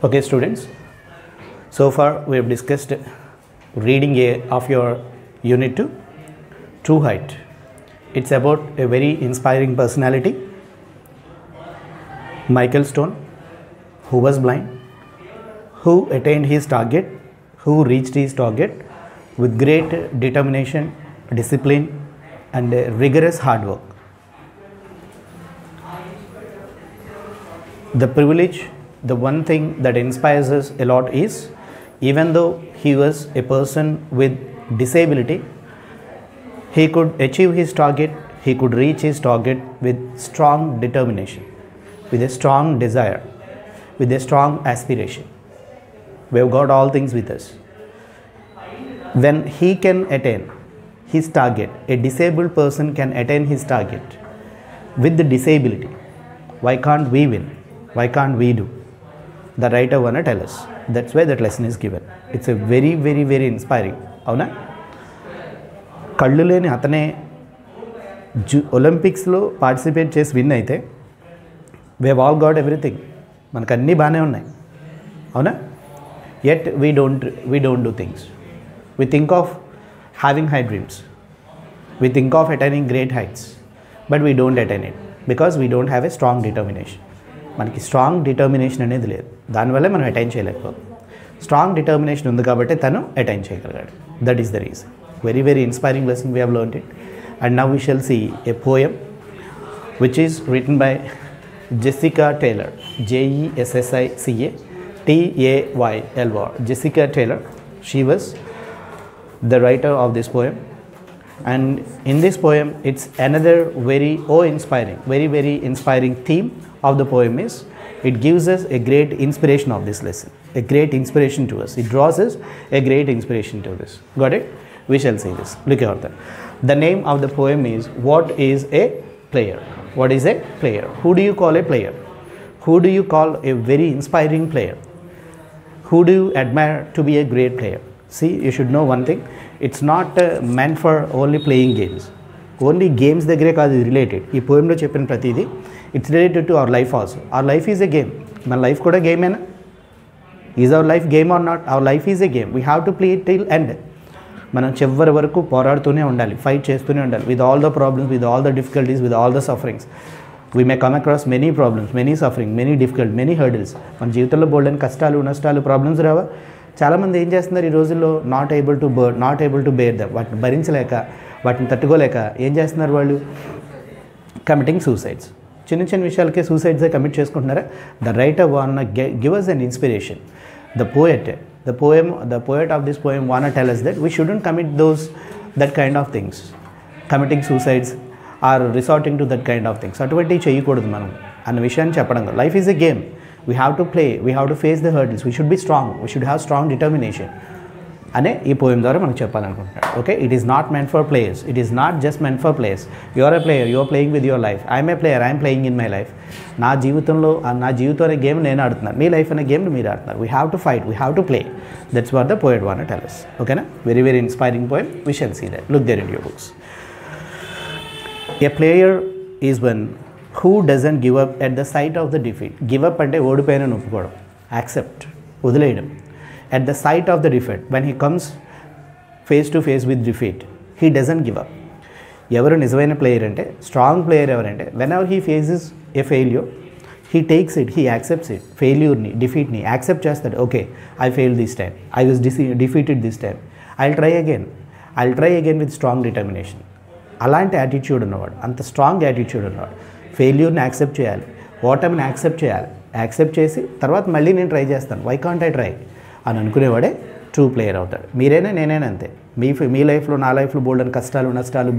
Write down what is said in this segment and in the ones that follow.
Okay, students. So far we have discussed reading A of your Unit 2, True Height. It's about a very inspiring personality, Michael Stone, who was blind, who attained his target, who reached his target with great determination, discipline, and rigorous hard work. The privilege, the one thing that inspires us a lot is, even though he was a person with disability, he could achieve his target, he could reach his target with strong determination, with a strong desire, with a strong aspiration. We have got all things with us. When he can attain his target, a disabled person can attain his target with the disability. Why can't we win? Why can't we do? The writer wanna tell us. That's why that lesson is given. It's a very, very, very inspiring. అవునా? కళ్ళు లేని అతనే ఒలింపిక్స్లో participate చేసి win అయితే we have all got everything, మనకు అన్నీ బాగానే ఉన్నాయి, అవునా? Yet we don't do things. We think of having high dreams, we think of attaining great heights, but we don't attain it because we don't have a strong determination. మనకి strong determination అనేది లేదు, దానివల్లే మనం attain చేయలేకపోతాం. Strong determination ఉంది కాబట్టి తను attain చేయగలిగాడు. That is the reason. Very, very inspiring lesson we have learned it. And now we shall see a poem which is written by Jessica Taylor, Jessica Taylor. Jessica Taylor. She was the writer of this poem, and in this poem it's another very inspiring, very, very inspiring theme of the poem is it gives us a great inspiration of this lesson, a great inspiration to us. It draws us a great inspiration to this. Got it? We shall see this. Look out there. The name of the poem is What is a Player? What is a player? Who do you call a player? Who do you call a very inspiring player? Who do you admire to be a great player? See, you should know one thing. It's not meant for only playing games. Only games దగ్గరే కాదు ఇది related. ఈ పోయంలో చెప్పిన ప్రతిదీ it's related to our life also. Our life is a game. మన life కూడా గేమేనా? Is our life game or not? Our life is a game. We have to play it till end. మనం చివరి వరకు పోరాడుతూనే ఉండాలి, ఫైట్ చేస్తూనే ఉండాలి with all the problems, with all the difficulties, with all the sufferings. We may come across many problems, many suffering, many difficult, many hurdles. మన జీవితంలో బోల్డెన్ కష్టాలు, నష్టాలు, ప్రాబ్లమ్స్ రావా? చాలామంది ఏం చేస్తున్నారు ఈ రోజుల్లో? Not able to bear them. వాటిని భరించలేక, వాటిని తట్టుకోలేక ఏం చేస్తున్నారు వాళ్ళు? Committing suicides. చిన్న చిన్న విషయాలకే సూసైడ్సే కమిట్ చేసుకుంటున్నారా? The writer want give us an inspiration. The poet of this poem wanna tell us that we shouldn't commit that kind of things, committing suicides or resorting to that kind of things. అటువంటి చేయకూడదు మనం అన్న విషయాన్ని చెప్పడం. Life is a game. We have to play, we have to face the hurdles, we should be strong, we should have strong determination అనే ఈ poem ద్వారా మనకు చెప్పాలనుకుంటున్నాడు. Okay, it is not meant for players, it is not just meant for players. You are a player, you are playing with your life. I'm a player, I'm playing in my life. నా జీవితం అనే game నేను ఆడుతున్నాను, మీ life అనే game మీరు ఆడుతున్నారు. We have to fight, we have to play. That's what the poet want to tell us. ఓకేనా? Very, very inspiring poem. We shall see that. Look there in your books. A player is one who doesn't give up at the sight of the defeat. Give up అంటే ఓడిపోయిన ఒప్పుకోవడం, accept, వదిలేయడం. At the sight of the defeat, when he comes face to face with defeat, he doesn't give up. ఎవరు నిజమైన player అంటే, strong player ఎవరంటే, whenever he faces a failure, he takes it, he accepts it. ఫెయిల్యూర్ని, డిఫీట్ని accept చేస్తాడు. Okay, I fail this time, I was defeated this time, I try again with strong determination. అలాంటి attitude ఉన్నవాడు, అంత strong attitude ఉన్నవాడు ఫెయిల్యూర్ని accept చేయాలి, ఓటమిని accept చేయాలి. యాక్సెప్ట్ చేసి తర్వాత మళ్ళీ నేను ట్రై చేస్తాను, వై కాంట్ ఐ ట్రై అని అనుకునేవాడే ట్రూ ప్లేయర్ అవుతాడు. మీరైనా నేనైనా అంతే. మీ లైఫ్లో, నా లైఫ్లో బోల్డ్ అని కష్టాలు, నష్టాలు,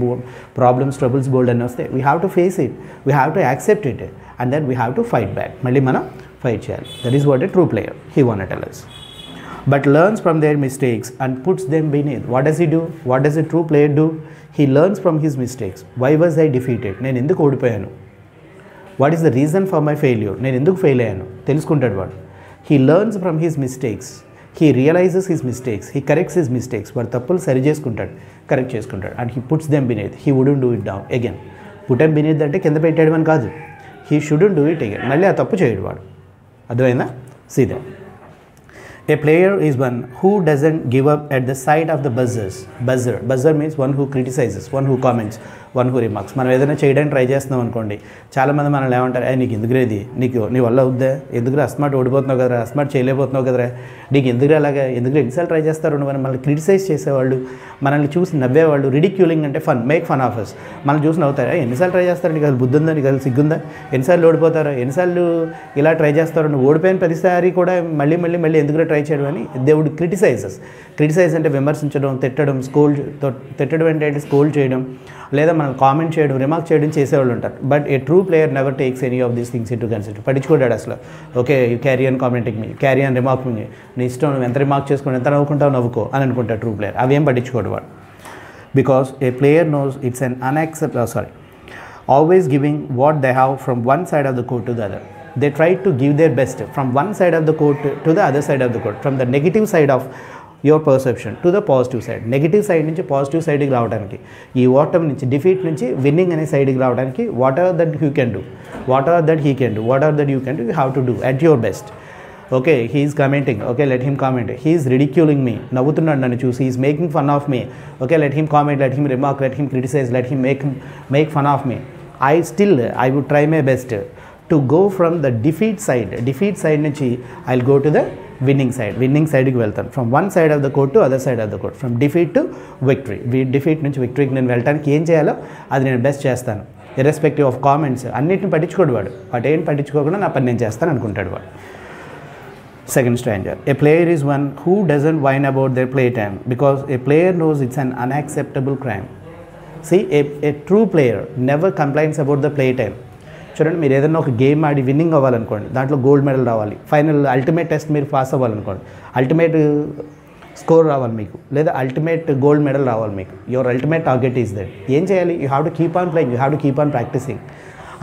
ప్రాబ్లమ్స్, ట్రబుల్స్ బోల్డ్ అని వస్తే we have to face it, we have to accept it, and then we have to fight back. మళ్ళీ మనం ఫైట్ చేయాలి. That is what a true player he want to tell us. But learns from their mistakes and puts them beneath. What does he do? What does a true player do? He learns from his mistakes. Why was I defeated? నేను ఎందుకు ఓడిపోయాను? What is the reason for my failure? నేను ఎందుకు fail అయ్యాను తెలుసుకుంటాడు వాడు. He learns from his mistakes. He realizes his mistakes. He corrects his mistakes. వాడు తప్పులు సరి చేసుకుంటాడు, కరెక్ట్ చేసుకుంటాడు. And he puts them beneath. He wouldn't do it down again. Put them beneath అంటే కింద పెట్టాడు అని కాదు. He shouldn't do it again. మళ్ళీ ఆ తప్పు చేయడు వాడు. అర్థమైందా? See that. A player is one who doesn't give up at the sight of the buzzers. Buzzer means one who criticizes, one who comments, one who remarks. మనం ఏదైనా చేయడానికి try చేస్తున్నాం అనుకోండి, చాలామంది మనల్ని ఏమంటారు, నీకు ఎందుకురేది, నీ వల్ల అవుద్దా, ఎందుకు అస్మార్ట్ ఓడిపోతున్నావు కదరా, అస్మార్ట్ చేయలేకపోతున్నావు కదరా, నీకు ఎందుకు అలాగా, ఎందుకు ఎన్నిసార్లు ట్రై చేస్తారు, మనల్ని క్రిటిసైజ్ చేసేవాళ్ళు, మనల్ని చూసి నవ్వేవాళ్ళు. రిడిక్యూలింగ్ అంటే fun, make fun of us. మనం చూసి నవ్వుతారా, ఎన్నిసార్లు ట్రై చేస్తారు, నీకు అది బుద్ధి ఉందా, నీకు అది సిగ్గుందా, ఎన్నిసార్లు ఓడిపోతారో, ఎన్నిసార్లు ఇలా ట్రై చేస్తారు, నువ్వు ఓడిపోయిన ప్రతిసారి కూడా మళ్ళీ మళ్ళీ మళ్ళీ ఎందుకు ట్రై చేయడం అని దే వుడ్ క్రిటిసైజెస్. క్రిటిసైజ్ అంటే విమర్శించడం, తిట్టడం, తిట్టడం అంటే స్కోల్డ్ చేయడం, లేదా మనం కామెంట్ చేయడం, రిమార్క్ చేయడం చేసేవాళ్ళు ఉంటారు. But a true player never takes any of these things into consider. పట్టించుకోడాడు అసలు. Okay, you carry on commenting me, carry on remarking me, నీ ఇష్టం, నువ్వు ఎంత రిమార్క్ చేసుకుని ఎంత నవ్వుకుంటావు నవ్వుకో అని అనుకుంటాడు ట్రూ ప్లేయర్. అవేం పట్టించుకోడు వాడు. Because a player knows it's an always giving what they have from one side of the court to the other. They try to give their best from one side of the court to the other side of the court, from the negative side of your perception to the positive side. Negative side నుంచి positive సైడ్కి రావడానికి, ఈ ఓటమి నుంచి, defeat నుంచి winnowing అనే సైడ్కి రావడానికి what are that you can do, what are that he can do, what are that you can do, you have to do at your best. Okay, he is commenting, okay let him comment. He is ridiculing me, నవ్వుతున్నాడు నన్ను చూసి, is making fun of me, okay let him comment, let him remark, let him criticise, let him make fun of me. I would try my best to go from the defeat side నుంచి I'll go to the winning sideకి వెళ్తాను. From one side of the court to other side of the court, from defeat to victory. Defeat నుంచి విక్టరీకి నేను వెళ్ళడానికి ఏం చేయాలో అది నేను best చేస్తాను, ఇర్రెస్పెక్టివ్ ఆఫ్ కామెంట్స్. అన్నిటిని పట్టించుకోడు వాడు, వాటి ఏం పట్టించుకోకుండా నా పని నేను చేస్తాను అనుకుంటాడు వాడు. Second stanza. A player is one who doesn't whine about their playtime because a player knows it's an unacceptable crime. See, a true player never complains about the play time. చూడండి, మీరు ఏదైనా ఒక గేమ్ ఆడి winning అవ్వాలనుకోండి, దాంట్లో gold medal రావాలి, final ultimate test మీరు pass అవ్వాలనుకోండి, ultimate score రావాలి మీకు, లేదా అల్టిమేట్ గోల్డ్ మెడల్ రావాలి మీకు, your ultimate target is that. ఏం చేయాలి, you have to keep on playing, you have to keep on practising.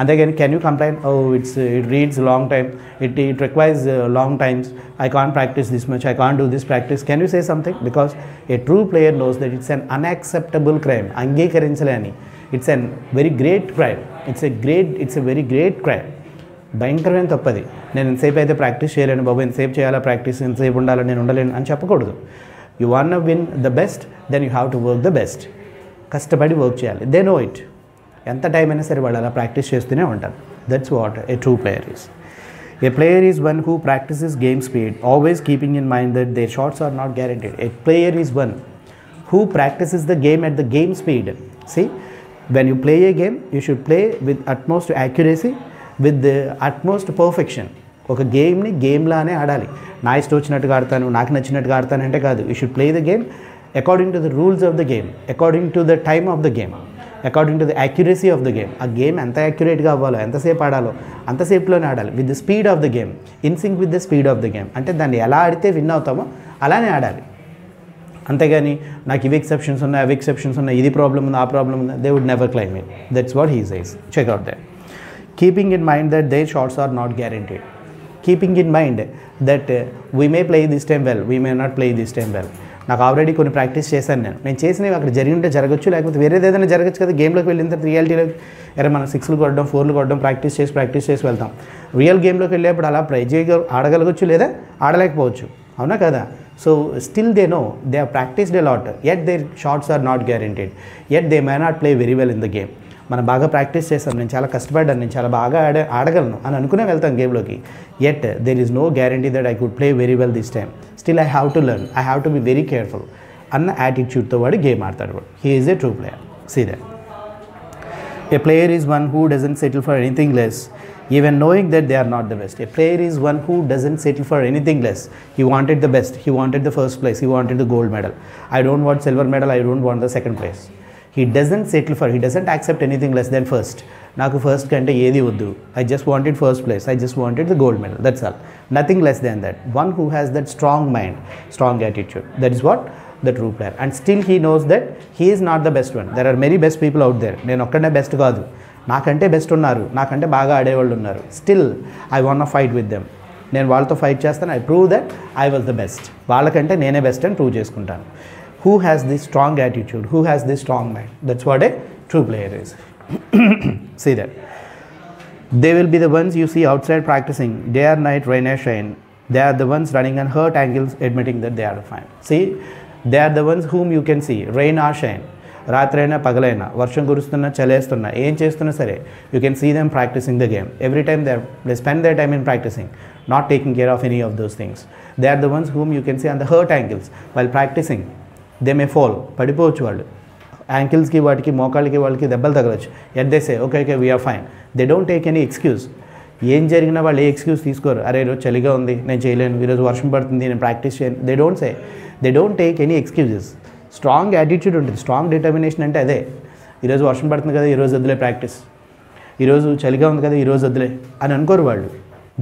అంతేగాని can you complain, it reads long time, it requires long times, I can't practise this much, I can't do this practice. Can you say something? Because A true player knows that it's an unacceptable crime. అంగీకరించలేని, it's an very great crime, it's a very great crime. భయంకరమైన తప్పది. నేను ఎంతసేపు అయితే practice చేయలేను బాబు, ఎంతసేపు చేయాలా practice, ఎంతసేపు ఉండాలి, నేను ఉండలేను అని చెప్పకూడదు. You want to win the best, then you have to work the best. కష్టపడి వర్క్ చేయాలి. They know it. ఎంత టైం అయినా సరే వాళ్ళు అలా ప్రాక్టీస్ చేస్తూనే ఉంటారు. That's what a true player is. A player is one who practices game speed, always keeping in mind that their shots are not guaranteed. A player is one who practices the game at the game speed. See, when you play a game, you should play with utmost accuracy, with the utmost perfection. ఒక గేమ్ని గేమ్లానే ఆడాలి. నా ఇష్టం వచ్చినట్టుగా ఆడతాను, నాకు నచ్చినట్టుగా ఆడతాను అంటే కాదు. You should play the game according to the rules of the game, according to the time of the game, according to the accuracy of the game. ఆ గేమ్ ఎంత యాక్యురేట్గా అవ్వాలో, ఎంతసేపు ఆడాలో అంతసేపులోనే ఆడాలి. With the speed of the game, in sync with the speed of the game. అంటే దాన్ని ఎలా ఆడితే విన్ అవుతామో అలానే ఆడాలి. అంతేగాని నాకు ఇవి ఎక్సెప్షన్స్ ఉన్నాయి, అవి ఎక్సెప్షన్స్ ఉన్నాయి, ఇది ప్రాబ్లం ఉంది, ఆ ప్రాబ్లం ఉంది, they would never claim it. That's what he says. Check out that. Keeping in mind that their shots are not guaranteed. Keeping in mind that we may play this time well, we may not play this time well. నాకు already కొన్ని practice చేశాను, నేను చేసినవి అక్కడ జరిగింటే జరగచ్చు, లేకపోతే వేరేది ఏదైనా జరగచ్చు కదా. గేమ్లోకి వెళ్ళిన తర్వాత రియాలిటీలోకి మనం 6లు కొట్టడం, 4లు కొట్టడం, ప్రాక్టీస్ చేసి వెళ్తాం. రియల్ గేమ్లోకి వెళ్ళేప్పుడు అలా ఆడగలగచ్చు లేదా ఆడలేకపోవచ్చు, అవునా కదా. So still they know they are practised a lot, yet their shots are not guaranteed, yet they may not play very well in the game. మనం బాగా ప్రాక్టీస్ చేస్తాం, నేను చాలా కష్టపడ్డాను, నేను చాలా బాగా ఆడగలను అని అనుకునే వెళ్తాం గేమ్లోకి. Yet there is no guarantee that I could play very well this time. Still I have to learn, I have to be very careful అన్న యాటిట్యూడ్తో వాడు గేమ్ ఆడతాడు వాడు. He is a true player. See that. A player is one who doesn't settle for anything less even knowing that they are not the best. A player is one who doesn't settle for anything less. He wanted the best, he wanted the first place, he wanted the gold medal. I don't want silver medal, I don't want the second place. He doesn't settle for, he doesn't accept anything less than first. Naku first kante edi oddu, I just wanted first place, I just wanted the gold medal, that's all. Nothing less than that. One who has that strong mind, strong attitude, that is what the true player. And still he knows that he is not the best one. There are many best people out there. Nenu okkane best kaadu, నాకంటే best ఉన్నారు, నాకంటే బాగా ఆడేవాళ్ళు ఉన్నారు. Still I want fight with them. నేను వాళ్ళతో fight చేస్తాను. I prove that I was the best. వాళ్ళకంటే నేనే బెస్ట్ అని ప్రూవ్ చేసుకుంటాను. Who has this strong attitude, who has this strong mind, that's what a true player is. See that. They will be the ones you see outside practising day or night, rain or shine, They are the ones running on hurt angles, admitting that they are fine. See, they are the ones whom you can see, rain or shine. రాత్రైనా పగలైనా వర్షం కురుస్తున్నా చలేస్తున్నా ఏం చేస్తున్నా సరే you can see them practising the game every time they spend their time in practising not taking care of any of those things. They are the ones whom you can see on the hurt ankles while practising. They may fall, పడిపోవచ్చు వాళ్ళు, యాంకిల్స్కి వాటికి మోకాళ్ళకి వాళ్ళకి దెబ్బలు తగలచ్చు. Yet they say okay okay we're fine. They don't take any excuse. ఏం జరిగినా వాళ్ళు ఏ ఎక్స్క్యూజ్ తీసుకోరు. అరే ఈరోజు చలిగా ఉంది నేను చేయలేను, ఈరోజు వర్షం పడుతుంది నేను ప్రాక్టీస్ చేయను. They don't say, they don't take any excuses. Strong attitude ఉంటుంది. స్ట్రాంగ్ డిటర్మినేషన్ అంటే అదే. ఈరోజు వర్షం పడుతుంది కదా ఈరోజు వద్దులే ప్రాక్టీస్, ఈరోజు చలిగా ఉంది కదా ఈరోజు వద్దులే అని అనుకోరు వాళ్ళు.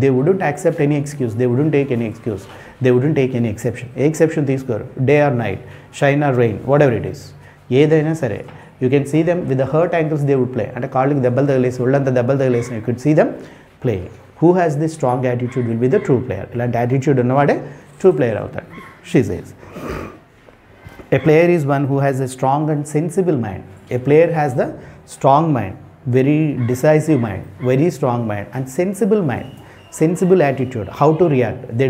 They wouldn't accept any excuse, they wouldn't take any excuse, they wouldn't take any exception. ఏ ఎక్సెప్షన్ తీసుకోరు. Day or night, shine or rain, whatever it is, ఏదైనా సరే you can see them with the hurt ankles they would play. అంటే కాళ్ళకి దెబ్బలు తగిలేసి ఒళ్ళంతా దెబ్బలు తగిలేసి you could see them play. Who has this strong attitude will be the true player. ఇలాంటి యాటిట్యూడ్ ఉన్నవాడే ట్రూ ప్లేయర్ అవుతాడు. She says a player is one who has a strong and sensible mind. A player has the strong mind, very decisive mind, very strong mind and sensible mind, sensible attitude, how to react. They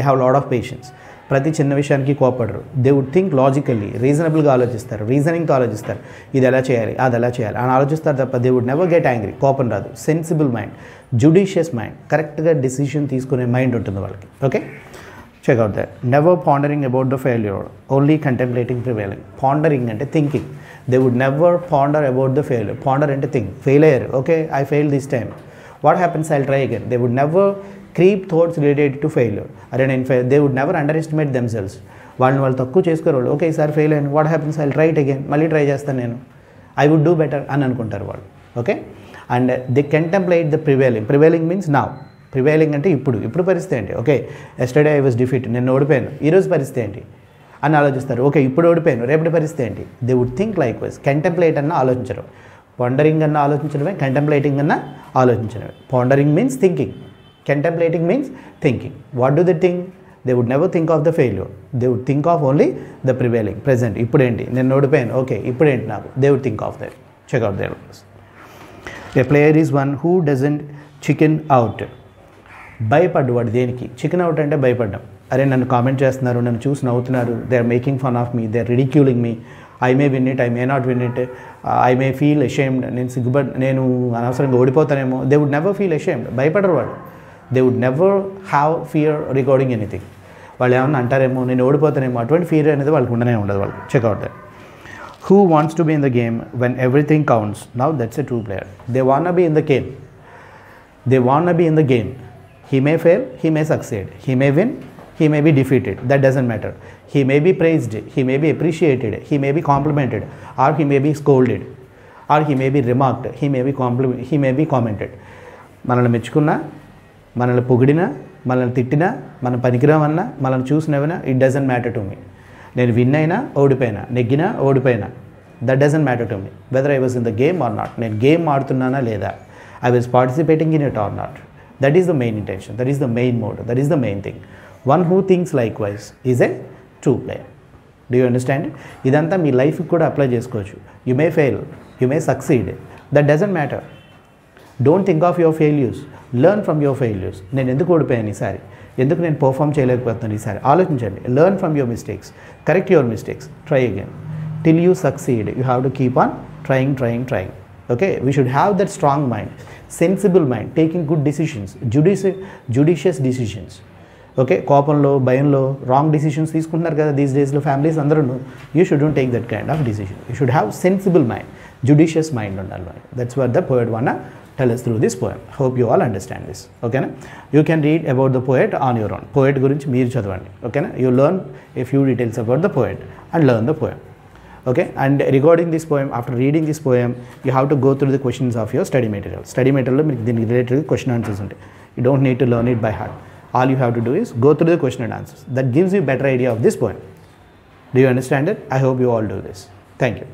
have a lot of patience. ప్రతి చిన్న విషయానికి కోపడరు. They would think logically, రీజనబుల్గా ఆలోచిస్తారు, రీజనింగ్తో ఆలోచిస్తారు. ఇది ఎలా చేయాలి అది ఎలా చేయాలి అని ఆలోచిస్తారు తప్ప they would never get angry. కోపం రాదు. సెన్సిబుల్ మైండ్, జుడిషియస్ మైండ్, కరెక్ట్గా డెసిషన్ తీసుకునే మైండ్ ఉంటుంది వాళ్ళకి. Okay, check out that. Never pondering about the failure, only contemplating prevailing. Pondering ante thinking. They would never ponder about the failure. Ponder ante think. Failure, okay, I failed this time. What happens? I'll try again. They would never creep thoughts related to failure. They would never underestimate themselves. వాళ్ళు తక్కువ చేసుకోరు. Okay ఈసారి fail అయ్యాను, what happens, I'll try it again, మళ్ళీ try చేస్తాను నేను, I would do better అని అనుకుంటారు వాళ్ళు. Okay, and they contemplate the prevailing. Prevailing means now. Prevailing అంటే ఇప్పుడు పరిస్థితి ఏంటి, okay yesterday I was defeat, నేను ఓడిపోయాను, ఈరోజు పరిస్థితి ఏంటి అని ఆలోచిస్తారు. ఓకే ఇప్పుడు ఓడిపోయాను, రేపటి పరిస్థితి ఏంటి. They would think likewise. Contemplate అన్న ఆలోచించరు. పాండరింగ్ అన్న ఆలోచించడమే, కంటెంప్లేటింగ్ అన్న ఆలోచించడమే. Pondering means thinking, contemplating means thinking. What do they think? They would never think of the failure, they would think of only the prevailing, present. ఇప్పుడేంటి నేను ఓడిపోయాను, okay ఇప్పుడేంటి నాకు, they would think of that. Check out there. A player is one who doesn't chicken out. భయపడ్డవాడు దేనికి? Chicken out అంటే భయపడ్డాం. అరే నన్ను కామెంట్ చేస్తున్నారు, నన్ను చూసి నవ్వుతున్నారు, they are making fun of me, they are ridiculing me, I may win it, I may not win it, I may feel ashamed, నేను అనవసరంగా ఓడిపోతానేమో. They would never feel ashamed. భయపడరు వాళ్ళు. They would never have fear regarding anything. వాళ్ళు ఏమన్నా అంటారేమో, నేను ఓడిపోతానేమో, అటువంటి ఫియర్ అనేది వాళ్ళకి ఉండనే ఉండదు. వాళ్ళు check out that. Who wants to be in the game when everything counts? Now that's a true player. They wanna be in the game. They wanna be in the game. He may fail, he may succeed, he may win, he may be defeated, that doesn't matter. He may be praised, he may be appreciated, he may be complimented, or he may be scolded, or he may be remarked, he may be commented. మనల్ని మెచ్చుకున్నా, మనల్ని పొగిడినా, మనల్ని తిట్టినా, మనం పనికిరామన్నా, మనల్ని చూసినవన్నా, it doesn't matter to me. నేను win అయినా ఓడిపోయినా, నెగ్గినా ఓడిపోయినా, that doesn't matter to me whether I was in the game or not. నేను గేమ్ ఆడుతున్నానా లేదా, I was participating in it or not. That is the main intention, that is the main mode, that is the main thing. One who thinks likewise is a true player. Do you understand it? ఇదంతా మీ లైఫ్కి కూడా apply చేసుకోవచ్చు. You may fail, you may succeed, that doesn't matter. Don't think of your failures, learn from your failures. నేను ఎందుకు ఓడిపోయాను ఈసారి, ఎందుకు నేను పర్ఫామ్ చేయలేకపోతున్నాను ఈసారి, ఆలోచించండి. Learn from your mistakes, correct your mistakes, try again. Till you succeed, you have to keep on trying. Okay, we should have that strong mind, sensible mind, taking good decisions, judicious decisions. Okay, కోపంలో భయంలో wrong decisions తీసుకుంటున్నారు కదా these డేస్లో families అందరూ. You shouldn't take that kind of decision. You should have sensible mind, judicious mind ఉండాలి. That's what the poet want tell us through this poem. Hope you all understand this. ఓకేనా? You can read about the poet on your own. Poet గురించి మీరు చదవండి. ఓకేనా? You learn a few details about the poet and learn the poem. Okay, and regarding this poem, after reading this poem, you have to go through the questions of your study material. Study material lo meeku deeniki related question answers untayi. You don't need to learn it by heart. All you have to do is go through the question and answers. That gives you better idea of this poem. Do you understand it? I hope you all do this. Thank you.